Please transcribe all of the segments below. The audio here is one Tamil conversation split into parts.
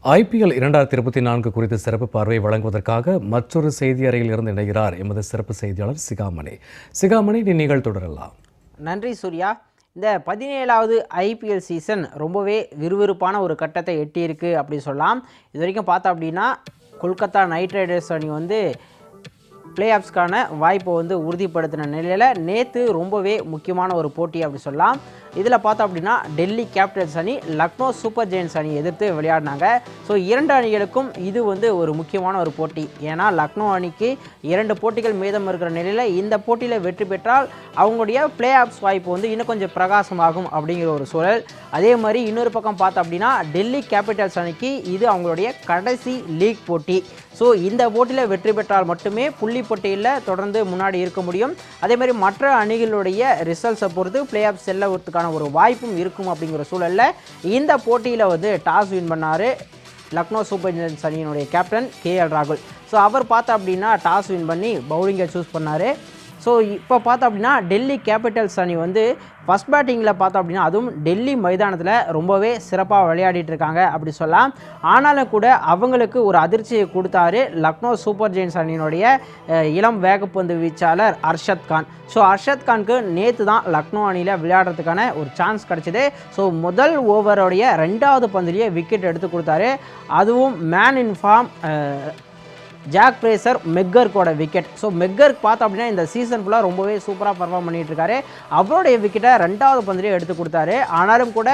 IPL 2024 குறித்து சிறப்பு பார்வை வழங்குவதற்காக மற்றொரு செய்தி அறையில் இருந்து இணைகிறார் எமது சிறப்பு செய்தியாளர் சிகாமணி. சிகாமணி, நீங்கள் தொடரலாம். நன்றி சூர்யா. இந்த 17வது IPL சீசன் ரொம்பவே விறுவிறுப்பான ஒரு கட்டத்தை எட்டியிருக்கு அப்படி சொல்லலாம். இது வரைக்கும் பார்த்தோம் அப்படின்னா கொல்கத்தா நைட் ரைடர்ஸ் அணி பிளே ஆஃப்ஸ்க்கான வாய்ப்பை உறுதிப்படுத்தின நிலையில் நேற்று ரொம்பவே முக்கியமான ஒரு போட்டி அப்படி சொல்லலாம். இதில் பார்த்தோம் அப்படின்னா டெல்லி கேபிட்டல்ஸ் அணி லக்னோ சூப்பர் ஜெயின்ஸ் அணி எதிர்த்து விளையாடினாங்க. ஸோ இரண்டு அணிகளுக்கும் இது ஒரு முக்கியமான ஒரு போட்டி. ஏன்னா லக்னோ அணிக்கு 2 போட்டிகள் மீதம் இருக்கிற நிலையில் இந்த போட்டியில் வெற்றி பெற்றால் அவங்களுடைய பிளே ஆஃப்ஸ் வாய்ப்பு இன்னும் கொஞ்சம் பிரகாசமாகும் அப்படிங்கிற ஒரு சூழல். அதே மாதிரி இன்னொரு பக்கம் பார்த்தோம் அப்படின்னா டெல்லி கேபிட்டல்ஸ் அணிக்கு இது அவங்களுடைய கடைசி லீக் போட்டி. ஸோ இந்த போட்டியில் வெற்றி பெற்றால் மட்டுமே புள்ளி போட்டியில் தொடர்ந்து முன்னாடி இருக்க முடியும். அதே மாதிரி மற்ற அணிகளுடைய ரிசல்ட்ஸை பொறுத்து பிளே ஆஃப் செல்லவதுக்கான ஒரு வாய்ப்பும் இருக்கும் அப்படிங்கிற சூழலில் இந்த போட்டியில் டாஸ் வின் பண்ணார் லக்னோ சூப்பர் ஜெயின்ஸ் அணியினுடைய கேப்டன் KL ராகுல். ஸோ அவர் பார்த்தா அப்படின்னா டாஸ் வின் பண்ணி பவுலிங்கை சூஸ் பண்ணார். ஸோ இப்போ பார்த்தோம் அப்படின்னா டெல்லி கேபிட்டல்ஸ் அணி ஃபஸ்ட் பேட்டிங்கில் பார்த்தோம் அப்படின்னா அதுவும் டெல்லி மைதானத்தில் ரொம்பவே சிறப்பாக விளையாடிட்டு இருக்காங்க அப்படி சொல்லலாம். ஆனாலும் கூட அவங்களுக்கு ஒரு அதிர்ச்சியை கொடுத்தாரு லக்னோ சூப்பர் ஜெயின்ஸ் அணியினுடைய இளம் வேகப்பந்து வீச்சாளர் அர்ஷத் கான். ஸோ அர்ஷத் கானுக்கு நேற்று தான் லக்னோ அணியில் விளையாடுறதுக்கான ஒரு சான்ஸ் கிடச்சிது. ஸோ முதல் ஓவருடைய 2வது பந்திலேயே விக்கெட் எடுத்து கொடுத்தாரு. அதுவும் man in form Jake Fraser மெக்கர்க்கோட விக்கெட். ஸோ மெக்கர்க் பார்த்தோம் அப்படின்னா இந்த சீசன் ஃபுல்லாக ரொம்பவே சூப்பராக பர்ஃபார்ம் பண்ணிகிட்டு இருக்காரு. அவருடைய விக்கெட்டை 2வது பந்திலே எடுத்து கொடுத்தாரு. ஆனாலும் கூட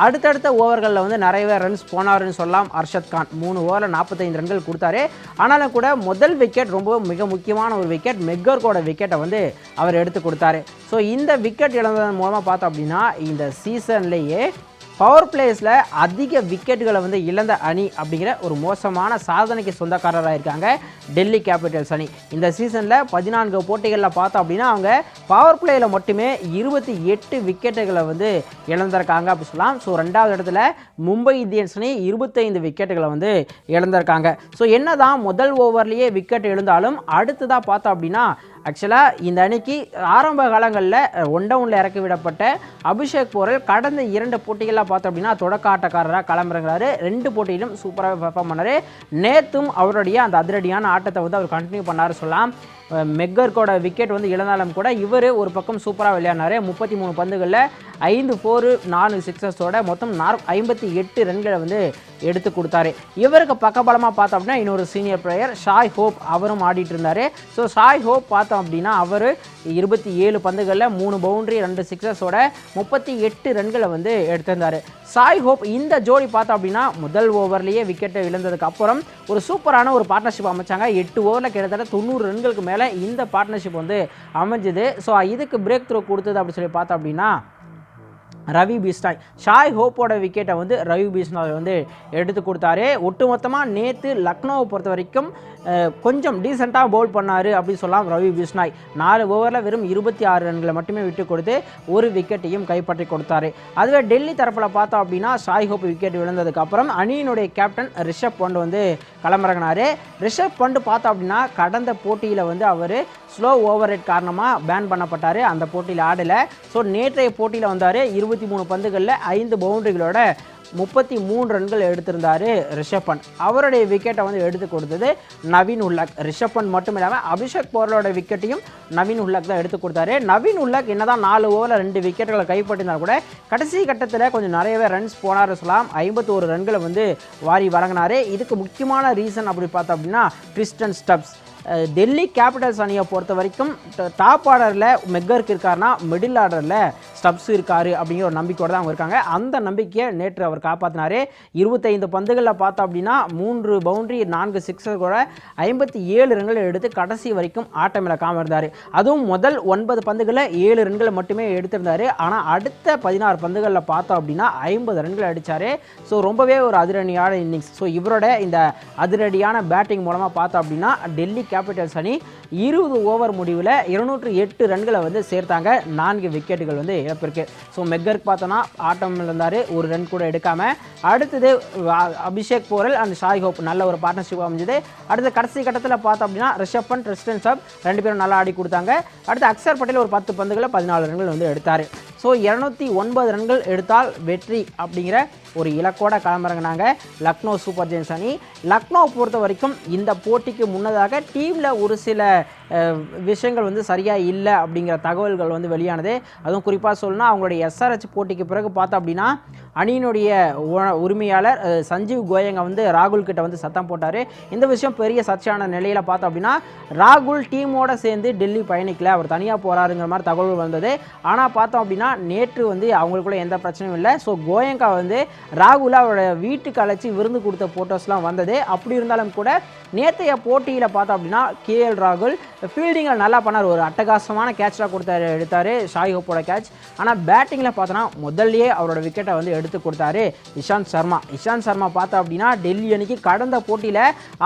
அடுத்தடுத்த ஓவர்களில் நிறையவே ரன்ஸ் போனாருன்னு சொல்லலாம். அர்ஷத் கான் 3 ஓவரில் 45 ரன்கள் கொடுத்தாரு. ஆனாலும் கூட முதல் விக்கெட் ரொம்ப மிக முக்கியமான ஒரு விக்கெட், மெக்கர்க்கோட விக்கெட்டை அவர் எடுத்து கொடுத்தாரு. ஸோ இந்த விக்கெட் இழந்ததன் மூலமாக பார்த்தோம் அப்படின்னா இந்த சீசன்லேயே பவர் பிளேஸில் அதிக விக்கெட்டுகளை இழந்த அணி அப்படிங்கிற ஒரு மோசமான சாதனைக்கு சொந்தக்காரராக இருக்காங்க டெல்லி கேபிட்டல்ஸ் அணி. இந்த சீசனில் 14 போட்டிகளில் பார்த்தோம் அப்படின்னா அவங்க பவர் பிளேயில் மட்டுமே 28 விக்கெட்டுகளை இழந்திருக்காங்க அப்படி சொல்லலாம். ஸோ 2வது இடத்துல மும்பை இந்தியன்ஸ் அணி 25 விக்கெட்டுகளை இழந்திருக்காங்க. ஸோ என்ன தான் முதல் ஓவர்லேயே விக்கெட் எழுந்தாலும் அடுத்ததாக பார்த்தோம் அப்படின்னா ஆக்சுவலாக இந்த அணிக்கு ஆரம்ப காலங்களில் 1 டவுனில் இறக்கி விடப்பட்ட அபிஷேக் போரல் கடந்த 2 போட்டிகளில் பார்த்தோம் அப்படின்னா தொடக்க ஆட்டக்காரராக களமிறங்குறாரு. 2 போட்டியிலும் சூப்பராக பெர்ஃபார்ம் பண்ணார். நேற்றும் அவருடைய அந்த அதிரடியான ஆட்டத்தை அவர் கண்டினியூ பண்ணார் சொல்லலாம். மெக்கர்க்கோட விக்கெட் இழந்தாலும் கூட இவர் ஒரு பக்கம் சூப்பராக விளையாடினார். 33 பந்துகளில் 5 4 4 சிக்ஸஸோட மொத்தம் 58 ரன்களை எடுத்து கொடுத்தாரு. இவருக்கு பக்கபலமாக பார்த்தோம் அப்படின்னா இன்னொரு சீனியர் பிளேயர் ஷாய் ஹோப் அவரும் ஆடிட்டு இருந்தார். ஸோ ஷாய் ஹோப் பார்த்தோம் அப்படின்னா அவர் 27 பந்துகளில் 3 பவுண்டரி 2 சிக்ஸஸோட 38 ரன்களை எடுத்திருந்தார். ஷாய் ஹோப் இந்த ஜோடி பார்த்தோம் அப்படின்னா முதல் ஓவர்லேயே விக்கெட்டை இழந்ததுக்கு அப்புறம் ஒரு சூப்பரான ஒரு பார்ட்னர்ஷிப் அமைச்சாங்க. 8 ஓவரில் கிட்டத்தட்ட 90 ரன்களுக்கு மேலே இந்த பார்ட்னர்ஷிப் அமைஞ்சது. ஸோ இதுக்கு பிரேக் த்ரூ கொடுத்தது அப்படி சொல்லி பார்த்தோம் அப்படின்னா ரவி பிஷ்னாய். ஷாய் ஹோப்போட விக்கெட்டை ரவி பிஷ்னாய் எடுத்து கொடுத்தாரு. ஒட்டுமொத்தமாக நேற்று லக்னோவை பொறுத்த வரைக்கும் கொஞ்சம் டீசெண்டாக பவுல் பண்ணார் அப்படின்னு சொல்லலாம் ரவி பிஷ்னாய். 4 ஓவரில் வெறும் 26 ரன்களை மட்டுமே விட்டு கொடுத்து ஒரு விக்கெட்டையும் கைப்பற்றி கொடுத்தாரு. அதுவே டெல்லி தரப்பில் பார்த்தோம் அப்படின்னா ஷாய் ஹோப் விக்கெட் விழுந்ததுக்கப்புறம் அணியினுடைய கேப்டன் ரிஷப் பண்ட் களமிறங்கினார். ரிஷப் பண்ட் பார்த்தோம் அப்படின்னா கடந்த போட்டியில் அவர் ஸ்லோ ஓவர் ரேட் காரணமாக பேன் பண்ணப்பட்டார். அந்த போட்டியில் ஆடலை. ஸோ நேற்றைய போட்டியில் 23 பந்துகளில் 5 பவுண்டரிகளோட 33 ரன்கள் எடுத்திருந்தார் ரிஷப் பண்ட். அவருடைய விக்கெட்டை எடுத்து கொடுத்தது நவீன் உல்லக். ரிஷப் பண்ட் மட்டும் இல்லாமல் அபிஷேக் போரலோட விக்கெட்டையும் நவீன் உல்லக் தான் எடுத்து கொடுத்தாரு. நவீன் உல்லக் என்னதான் 4 ஓவரில் 2 விக்கெட்டுகளை கைப்பற்றினார் கூட கடைசி கட்டத்தில் கொஞ்சம் நிறையவே ரன்ஸ் போனார் சொல்லலாம். 51 ரன்களை வாரி வழங்கினார். இதுக்கு முக்கியமான ரீசன் அப்படி பார்த்தோம் அப்படின்னா கிறிஸ்டன் ஸ்டப்ஸ். டெல்லி கேபிட்டல்ஸ் அணியை பொறுத்த வரைக்கும் டாப் ஆர்டரில் மெக்கர்க் இருக்காருன்னா மிடில் ஆர்டரில் ஸ்டப்ஸ் இருக்காரு அப்படிங்கிற ஒரு நம்பிக்கையோடு தான் அவங்க இருக்காங்க. அந்த நம்பிக்கையை நேற்று அவர் காப்பாற்றினார். 25 பந்துகளில் பார்த்தோம் அப்படின்னா 3 பவுண்டரி 4 சிக்ஸர்களோட 57 ரன்களை எடுத்து கடைசி வரைக்கும் ஆட்டம் இழக்காமல் இருந்தார். அதுவும் முதல் 9 பந்துகளில் 7 ரன்களை மட்டுமே எடுத்திருந்தார். ஆனால் அடுத்த 16 பந்துகளில் பார்த்தோம் அப்படின்னா 50 ரன்கள் அடித்தார். ஸோ ரொம்பவே ஒரு அதிரடியான இன்னிங்ஸ். ஸோ இவரோட இந்த அதிரடியான பேட்டிங் மூலமாக பார்த்தோம் அப்படின்னா டெல்லி கேபிட்டல்ஸ் அணி 20 ஓவர் முடிவில் 208 ரன்களை சேர்த்தாங்க. 4 விக்கெட்டுகள் இழப்பிருக்கு. ஸோ மெக்கர்க் பார்த்தோன்னா ஆட்டம் இருந்தார், ஒரு ரன் கூட எடுக்காமல். அடுத்தது Abhishek borewell and Shai Hope நல்ல ஒரு பார்ட்னர்ஷிப் அமைஞ்சது. அடுத்த கடைசி கட்டத்தில் பார்த்தோம் அப்படின்னா ரிஷப் பண்ட் கிறிஸ்டன் ஸ்டப்ஸ் 2 பேரும் நல்லா ஆடி கொடுத்தாங்க. அடுத்து அக்ஷர் பட்டேல் ஒரு 10 பந்துகளில் 14 ரன்கள் எடுத்தார். ஸோ 209 ரன்கள் எடுத்தால் வெற்றி அப்படிங்கிற ஒரு இலக்கோட களமிறங்கினாங்க லக்னோ சூப்பர் ஜெயின்ஸ் அணி. லக்னோ பொறுத்த வரைக்கும் இந்த போட்டிக்கு முன்னதாக டீமில் ஒரு சில விஷயங்கள் வந்து சரியாக இல்லை அப்படிங்கிற தகவல்கள் வந்து வெளியானது. அதுவும் குறிப்பாக சொல்லணும்னா அவங்களுடைய எஸ்ஆர்ஹெச் போட்டிக்கு பிறகு பார்த்தோம் அப்படின்னா அணியினுடைய உரிமையாளர் சஞ்சீவ் கோயங்க வந்து ராகுல் கிட்ட வந்து சத்தம் போட்டார். இந்த விஷயம் பெரிய சர்ச்சையான நிலையில் பார்த்தோம் அப்படின்னா ராகுல் டீமோட சேர்ந்து டெல்லி பயணிக்கல, அவர் தனியாக போகிறாருங்கிற மாதிரி தகவல் வந்தது. ஆனால் பார்த்தோம் அப்படின்னா நேற்று வந்து அவங்களுக்குள்ள எந்த பிரச்சனையும் இல்லை. ஸோ கோயங்கா வந்து ராகுலை அவரோட வீட்டுக்கு அழைச்சி விருந்து கொடுத்த ஃபோட்டோஸ்லாம் வந்தது. அப்படி இருந்தாலும் கூட நேற்றைய போட்டியில் பார்த்தோம் அப்படின்னா கேஎல் ராகுல் ஃபீல்டிங்கில் நல்லா பண்ணார். ஒரு அட்டகாசமான கேட்சாக எடுத்தார் ஷாய் ஹோப்போட கேட்ச். ஆனால் பேட்டிங்கில் பார்த்தோன்னா முதல்லையே அவரோட விக்கெட்டை வந்து எடுத்து கொடுத்தாரு இஷாந்த் சர்மா பார்த்தோம் அப்படின்னா டெல்லி அணிக்கு கடந்த போட்டியில்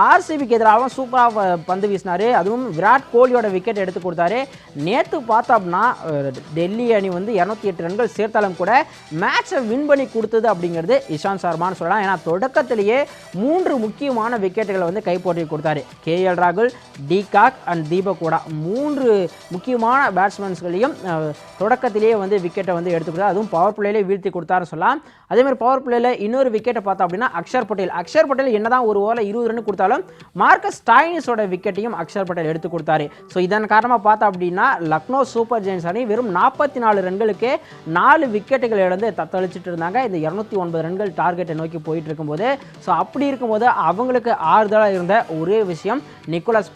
ஆர்சிபிக்கு எதிராகவும் சூப்பராக பந்து வீசினார். அதுவும் விராட் கோலியோட விக்கெட் எடுத்து கொடுத்தாரு. நேற்று பார்த்தோம் அப்படின்னா டெல்லி அணி வந்து 208 ரன்கள் சேர்த்தாலும் கூட மேட்சை வின் பண்ணி கொடுத்தது அப்படிங்கிறது இஷாந்த் சர்மான்னு சொல்லலாம். ஏன்னா தொடக்கத்திலேயே 3 முக்கியமான விக்கெட்டுகளை வந்து கைப்பற்றி கொடுத்தாரு. கேஎல் ராகுல், டிகாக் அண்ட் தீபக் ஹூடா 3 முக்கியமான பேட்ஸ்மேன்ஸ்களையும் தொடக்கத்திலேயே வந்து விக்கெட்டை வந்து எடுத்து கொடுத்தாரு. அதுவும் பவர் பிளேலே வீழ்த்தி கொடுத்தாருன்னு சொல்லலாம். அதேமாதிரி பவர் பிளேயில் இன்னொரு விக்கெட்டை பார்த்தோம் அப்படின்னா அக்ஷர் பட்டேல் என்னதான் ஒரு ஓவரில் 20 ரன் கொடுத்தாலும் மார்க்கஸ் ஸ்டாயினிஸோட விக்கெட்டையும் அக்ஷர் பட்டேல் எடுத்து கொடுத்தாரு. ஸோ இதன் காரணமாக பார்த்தோம் அப்படின்னா லக்னோ சூப்பர் ஜெயின்ஸ் அணி வெறும் 44 ரன்களுக்கு 4 விக்கெட்டுகள் இழந்து தத்தளிச்சுட்டு இருந்தாங்க. இந்த 209 ரன்கள் டார்கெட்டை நோக்கி போயிட்டு இருக்கும்போது ஸோ அப்படி இருக்கும்போது அவங்களுக்கு ஆறுதலாக இருந்த ஒரே விஷயம் நிக்கோலஸ்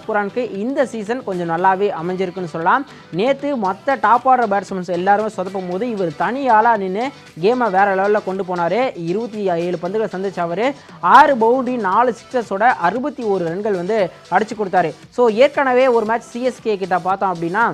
புரானுக்கு இந்த சீசன் கொஞ்சம் நல்லாவே அமைஞ்சிருக்குன்னு சொல்லலாம். நேற்று மற்ற டாப் ஆர்டர் பேட்ஸ்மேன்ஸ் எல்லாருமே சொதப்பும் போது இவர் தனியாளாக நின்று கேமை வேற லெவலில் கொண்டு போனார். 27 பந்துகளை சந்திச்சு அவர் 6 பவுண்டரி 4 சிக்ஸஸோட 61 ரன்கள் வந்து அடிச்சு கொடுத்தாரு. ஸோ ஏற்கனவே ஒரு மேட்ச் சிஎஸ்கே கிட்ட பார்த்தோம் அப்படின்னா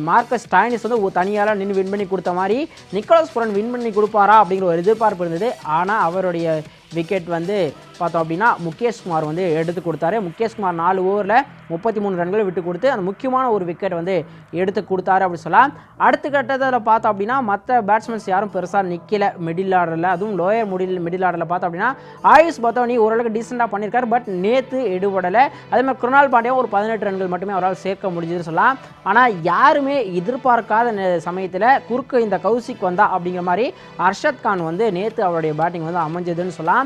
மார்க்கஸ் ஸ்டாயினிஸ் வந்து ஒரு தனியால் நின்று வின் பண்ணி கொடுத்த மாதிரி நிக்கோலஸ் புரான் வின் பண்ணி கொடுப்பாரா அப்படிங்கிற ஒரு எதிர்பார்ப்பு இருந்தது. ஆனால் அவருடைய விக்கெட் வந்து பார்த்தோம் அப்படின்னா முகேஷ்குமார் வந்து எடுத்து கொடுத்தாரு. முகேஷ்குமார் 4 ஓவரில் 33 ரன்களை விட்டு கொடுத்து அந்த முக்கியமான ஒரு விக்கெட் வந்து எடுத்து கொடுத்தாரு அப்படி சொல்லலாம். அடுத்த கட்டத்தில் பார்த்தோம் அப்படின்னா மற்ற பேட்ஸ்மேன்ஸ் யாரும் பெருசாக நிற்கல மிடில் ஆர்டரில். அதுவும் லோயர் மிடில் ஆர்டரில் பார்த்தோம் அப்படின்னா ஆயுஷ் பத்தோனி ஓரளவுக்கு டீசெண்டாக பண்ணியிருக்காரு. பட் நேற்று எடுபடலை. அதே மாதிரி குருணால் பாண்டியா ஒரு 18 ரன்கள் மட்டுமே அவரால் சேர்க்க முடிஞ்சதுன்னு சொல்லலாம். ஆனால் யாருமே எதிர்பார்க்காத சமயத்தில் குறுக்கு இந்த கௌசிக் வந்தா அப்படிங்கிற மாதிரி அர்ஷத் கான் வந்து நேற்று அவருடைய பேட்டிங் வந்து அமைஞ்சதுன்னு சொல்லலாம்.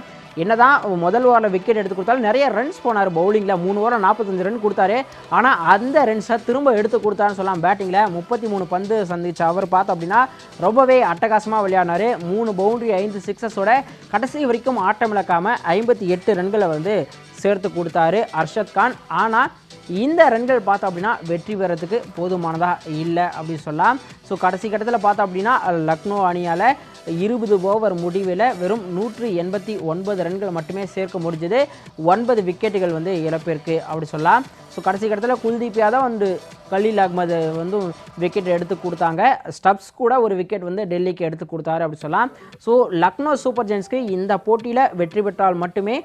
என்னதான் முதல் ஓவரில் விக்கெட் எடுத்து கொடுத்தாலும் நிறைய ரன்ஸ் போனார் பவுலிங்கில். 3 ஓவரில் 45 ரன் கொடுத்தாரு. ஆனால் அந்த ரன்ஸை திரும்ப எடுத்து கொடுத்தாருன்னு சொல்லலாம். பேட்டிங்கில் 33 பந்து சந்திச்சு அவர் பார்த்தோம் அப்படின்னா ரொம்பவே அட்டகாசமாக விளையாடினார். 3 பவுண்டரி 5 சிக்ஸஸோட கடைசி வரைக்கும் ஆட்டம் இழக்காமல் 58 ரன்களை வந்து சேர்த்து கொடுத்தாரு அர்ஷத் கான். ஆனால் இந்த ரன்கள் பார்த்தோம் அப்படின்னா வெற்றி பெறத்துக்கு போதுமானதாக இல்லை அப்படின்னு சொல்லலாம். ஸோ கடைசி கட்டத்தில் பார்த்தோம் அப்படின்னா லக்னோ அணியால் 20 ஓவர் முடிவில் வெறும் 189 ரன்கள் மட்டுமே சேர்க்க முடிஞ்சது. 9 விக்கெட்டுகள் வந்து இழப்பிற்கு அப்படி சொல்லலாம். ஸோ கடைசி கட்டத்தில் குல்தீப் யாதவ் அண்டு கலீல் அகமது வந்து விக்கெட் எடுத்து கொடுத்தாங்க. ஸ்டப்ஸ் கூட ஒரு விக்கெட் வந்து டெல்லிக்கு எடுத்து கொடுத்தாரு அப்படி சொல்லலாம். ஸோ லக்னோ சூப்பர் ஜெயின்ஸ்க்கு இந்த போட்டியில் வெற்றி பெற்றால் மட்டுமே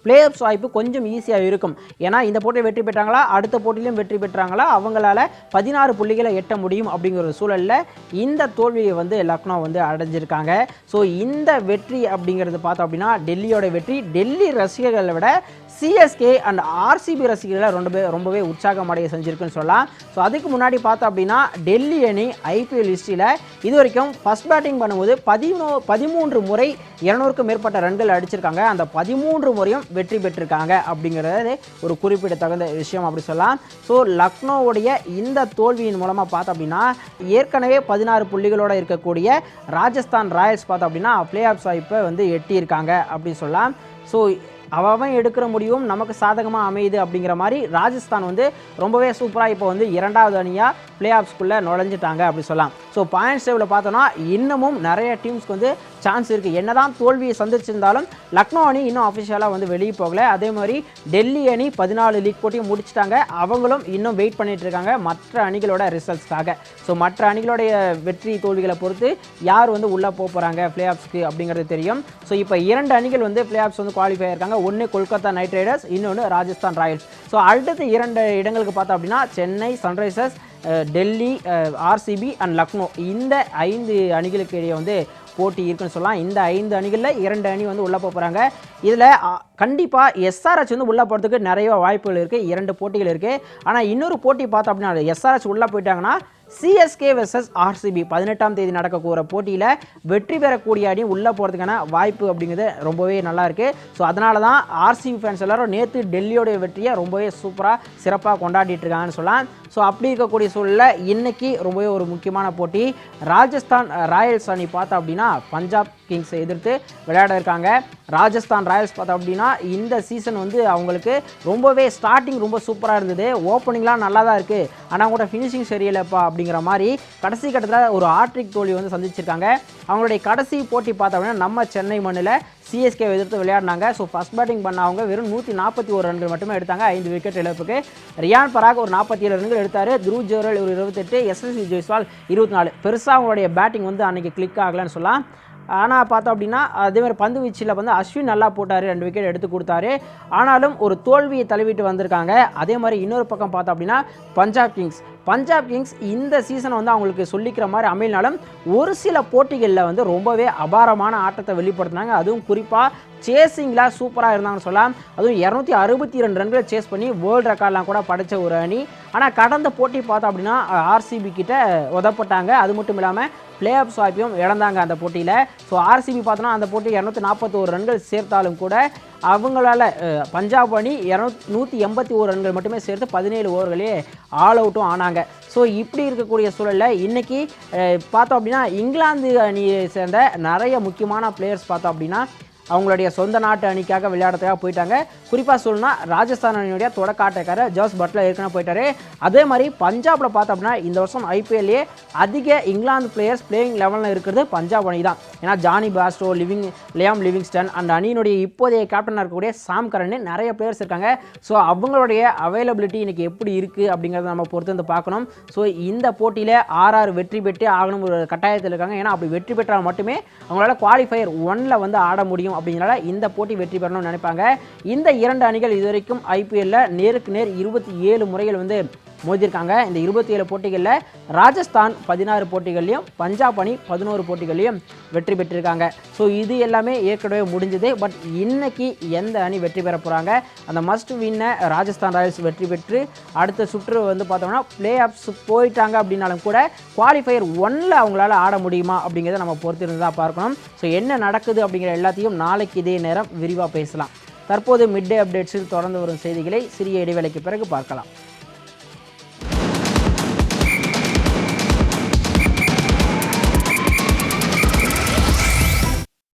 பிளே ஆஃப்ஸ் வாய்ப்பு கொஞ்சம் ஈஸியாக இருக்கும். ஏன்னா இந்த போட்டியில் வெற்றி பெற்றாங்களா அடுத்த போட்டியிலும் வெற்றி பெற்றாங்களா அவங்களால 16 புள்ளிகளை எட்ட முடியும் அப்படிங்கிற ஒரு சூழலில் இந்த தோல்வியை வந்து லக்னோ வந்து அடைஞ்சிருக்காங்க. ஸோ இந்த வெற்றி அப்படிங்கிறது பார்த்தோம் அப்படின்னா டெல்லியோட வெற்றி. டெல்லி ரசிகர்களை விட சிஎஸ்கே அண்ட் ஆர்சிபி ரசிகர்களை ரொம்பவே உற்சாகம் அடைய செஞ்சுருக்குன்னு சொல்லலாம். ஸோ அதுக்கு முன்னாடி பார்த்தோம் அப்படின்னா டெல்லி அணி ஐபிஎல் ஹிஸ்ட்ரியில் இது வரைக்கும் ஃபஸ்ட் பேட்டிங் பண்ணும்போது 13 முறை 200க்கும் மேற்பட்ட ரன்கள் அடிச்சிருக்காங்க. அந்த 13 முறையும் வெற்றி பெற்றிருக்காங்க அப்படிங்கிறது ஒரு குறிப்பிடத்தகுந்த விஷயம் அப்படி சொல்லலாம். ஸோ லக்னோவுடைய இந்த தோல்வியின் மூலமாக பார்த்தோம் அப்படின்னா ஏற்கனவே 16 புள்ளிகளோடு இருக்கக்கூடிய ராஜஸ்தான் ராயல்ஸ் பார்த்தோம் அப்படின்னா பிளே ஆஃப்ஸ் வாய்ப்பை வந்து எட்டியிருக்காங்க அப்படின்னு சொல்லலாம். ஸோ அவன் எடுக்கிற முடிவும் நமக்கு சாதகமாக அமையுது அப்படிங்கிற மாதிரி ராஜஸ்தான் வந்து ரொம்பவே சூப்பராக இப்போ வந்து 2வது அணியாக பிளே ஆஃப்ஸ்குள்ளே நுழைஞ்சிட்டாங்க அப்படி சொல்லலாம். ஸோ பாயிண்ட்ஸ் டேபிளில் பார்த்தோன்னா இன்னமும் நிறைய டீம்ஸ்க்கு வந்து சான்ஸ் இருக்குது. என்ன தான் தோல்வியை சந்திச்சிருந்தாலும் லக்னோ அணி இன்னும் அஃபிஷியலாக வந்து வெளியே போகலை. அதே மாதிரி டெல்லி அணி 14 லீக் போட்டியும் முடிச்சிட்டாங்க. அவங்களும் இன்னும் வெயிட் பண்ணிட்டு இருக்காங்க மற்ற அணிகளோட ரிசல்ட்ஸ்க்காக. ஸோ மற்ற அணிகளுடைய வெற்றி தோல்விகளை பொறுத்து யார் வந்து உள்ளே போகிறாங்க பிளே ஆஃப்ஸ்க்கு அப்படிங்கிறது தெரியும். ஸோ இப்போ 2 அணிகள் வந்து பிளே ஆஃப்ஸ் வந்து குவாலிஃபை ஆயிருக்காங்க. ஒன்று கொல்கத்தா நைட் ரைடர்ஸ், இன்னொன்று ராஜஸ்தான் ராயல்ஸ். ஸோ அடுத்த 2 இடங்களுக்கு பார்த்தோம் அப்படின்னா Chennai Sunrisers, Delhi RCB and Lucknow இந்த 5 அணிகளுக்கு இடையே வந்து போட்டி இருக்குன்னு சொல்லலாம். இந்த 5 அணிகளில் 2 அணி வந்து உள்ளே போகிறாங்க. இதில் கண்டிப்பாக எஸ்ஆர்ஹெச் வந்து உள்ளே போகிறதுக்கு நிறைய வாய்ப்புகள் இருக்குது. 2 போட்டிகள் இருக்குது. ஆனால் இன்னொரு போட்டி பார்த்தோம் அப்படின்னா எஸ்ஆர்ஹெச் உள்ளே போயிட்டாங்கன்னா சிஎஸ்கே வெர்சஸ் ஆர்சிபி 18ஆம் தேதி நடக்கக்கூற போட்டியில் வெற்றி பெறக்கூடிய அணி உள்ளே போகிறதுக்கான வாய்ப்பு அப்படிங்கிறது ரொம்பவே நல்லா இருக்குது. ஸோ அதனால தான் ஆர்சிபி ஃபேன்ஸ் எல்லாரும் நேற்று டெல்லியோடைய வெற்றியை ரொம்பவே சூப்பராக சிறப்பாக கொண்டாடிட்டு இருக்காங்கன்னு சொல்லலாம். ஸோ அப்படி இருக்கக்கூடிய சூழலில் இன்னைக்கு ரொம்பவே ஒரு முக்கியமான போட்டி. ராஜஸ்தான் ராயல்ஸ் அணி பார்த்தா அப்படின்னா பஞ்சாப் கிங்ஸை எதிர்த்து விளையாட இருக்காங்க. ராஜஸ்தான் ராயல்ஸ் பார்த்தா அப்படின்னா இந்த சீசன் வந்து அவங்களுக்கு ரொம்பவே ஸ்டார்டிங் ரொம்ப சூப்பராக இருந்தது. ஓப்பனிங்லாம் நல்லா தான் இருக்குது, ஆனால் கூட ஃபினிஷிங் சரியில்லைப்பா அப்படிங்கிற மாதிரி கடைசி கட்டத்தில் ஒரு ஆட்ரிக் தோல்வி வந்து சந்திச்சிருக்காங்க. அவங்களுடைய கடைசி போட்டி பார்த்தா அப்படின்னா நம்ம சென்னை மண்ணில் சிஎஸ்கே எதிர்த்து விளையாடினாங்க. ஸோ ஃபஸ்ட் பேட்டிங் பண்ண அவங்க வெறும் 141 ரன்கள் மட்டுமே எடுத்தாங்க 5 விக்கெட் இழப்புக்கு. ரியான் பராக் ஒரு 47 ரன்கள் எடுத்தார். த்ருவ் ஜோரல் ஒரு 28, எஸ்எஸ்வி ஜெய்ஸ்வால் 24. பெருசாக அவங்களுடைய பேட்டிங் வந்து அன்றைக்கி கிளிக் ஆகலன்னு சொல்லலாம். ஆனால் பார்த்தோம் அப்படின்னா அதேமாதிரி பந்து வீச்சில் வந்து அஸ்வின் நல்லா போட்டார், 2 விக்கெட் எடுத்து கொடுத்தாரு. ஆனாலும் ஒரு தோல்வியை தழுவிட்டு வந்திருக்காங்க. அதே மாதிரி இன்னொரு பக்கம் பார்த்தோம் அப்படின்னா பஞ்சாப் கிங்ஸ் இந்த சீசன் வந்து அவங்களுக்கு சொல்லிக்கிற மாதிரி அமையினாலும் ஒரு சில போட்டிகளில் வந்து ரொம்பவே அபாரமான ஆட்டத்தை வெளிப்படுத்தினாங்க. அதுவும் குறிப்பாக சேசிங்கில் சூப்பராக இருந்தாங்கன்னு சொல்லலாம். அதுவும் 262 ரன்களை சேஸ் பண்ணி வேர்ல்டு ரெக்கார்ட்லாம் கூட படைத்த ஒரு அணி. ஆனால் கடந்த போட்டி பார்த்தோம் அப்படின்னா ஆர்சிபி கிட்ட உதப்பட்டாங்க. அது மட்டும் இல்லாமல் பிளே ஆஃப் வாய்ப்பையும் இழந்தாங்க அந்த போட்டியில். ஸோ ஆர்சிபி பார்த்தோன்னா அந்த போட்டி 241 ரன்கள் சேர்த்தாலும் கூட அவங்களால பஞ்சாப் அணி 181 ரன்கள் மட்டுமே சேர்த்து 17 ஓவர்களே ஆல் அவுட்டும் ஆனாங்க. ஸோ இப்படி இருக்கக்கூடிய சூழலில் இன்றைக்கி பார்த்தோம் அப்படின்னா இங்கிலாந்து அணியை சேர்ந்த நிறைய முக்கியமான பிளேயர்ஸ் பார்த்தோம் அப்படின்னா அவங்களுடைய சொந்த நாட்டு அணிக்காக விளையாடுறதுக்காக போயிட்டாங்க. குறிப்பாக சொல்லணும்னா ராஜஸ்தான் அணியுடைய தொடக்க ஆட்டக்காரர் ஜோஸ் பட்லர் ஏற்கனவே போயிட்டாரு. அதே மாதிரி பஞ்சாபில் பார்த்தோம் அப்படின்னா இந்த வருஷம் ஐபிஎல்லே அதிக இங்கிலாந்து பிளேயர்ஸ் பிளேயிங் லெவலில் இருக்கிறது பஞ்சாப் அணி தான். ஏன்னா ஜானி பாஸ்டோ, லியாம் லிவிங்ஸ்டன் அந்த அணியினுடைய இப்போதைய கேப்டனாக இருக்கக்கூடிய சாம் கரன் நிறைய பிளேயர்ஸ் இருக்காங்க. ஸோ அவங்களுடைய அவைலபிலிட்டி இன்றைக்கி எப்படி இருக்குது அப்படிங்கிறத நம்ம பொறுத்து வந்து பார்க்கணும். ஸோ இந்த போட்டியில் ஆர்ஆர் வெற்றி பெற்றே ஆகணும் ஒரு கட்டாயத்தில் இருக்காங்க. ஏன்னா அப்படி வெற்றி பெற்றால் மட்டுமே அவங்களால குவாலிஃபயர் 1 வந்து ஆட முடியும். அப்படிங்கிறனால இந்த போட்டி வெற்றி பெறணும்னு நினைப்பாங்க. இந்த 2 அணிகள் இதுவரைக்கும் ஐபிஎல்ல நேருக்கு நேர் 27 முறைகள் வந்து மோதிருக்காங்க. இந்த 27 போட்டிகளில் ராஜஸ்தான் 16 போட்டிகள்லையும் பஞ்சாப் அணி 11 போட்டிகள்லையும் வெற்றி பெற்றிருக்காங்க. ஸோ இது எல்லாமே ஏற்கனவே முடிஞ்சது. பட் இன்னைக்கு எந்த அணி வெற்றி பெற போகிறாங்க, அந்த மஸ்ட் வின்னை ராஜஸ்தான் ராயல்ஸ் வெற்றி பெற்று அடுத்த சுற்று வந்து பார்த்தோம்னா பிளே ஆஃப்ஸ் போயிட்டாங்க அப்படின்னாலும் கூட குவாலிஃபயர் 1 அவங்களால ஆட முடியுமா அப்படிங்கிறத நம்ம பொறுத்திருந்து தான் பார்க்கணும். ஸோ என்ன நடக்குது அப்படிங்கிற எல்லாத்தையும் நாளைக்கு இதே நேரம் விரிவாக பேசலாம். தற்போது மிட் டே அப்டேட்ஸில் தொடர்ந்து வரும் செய்திகளை சிறிய இடைவேளைக்கு பிறகு பார்க்கலாம்.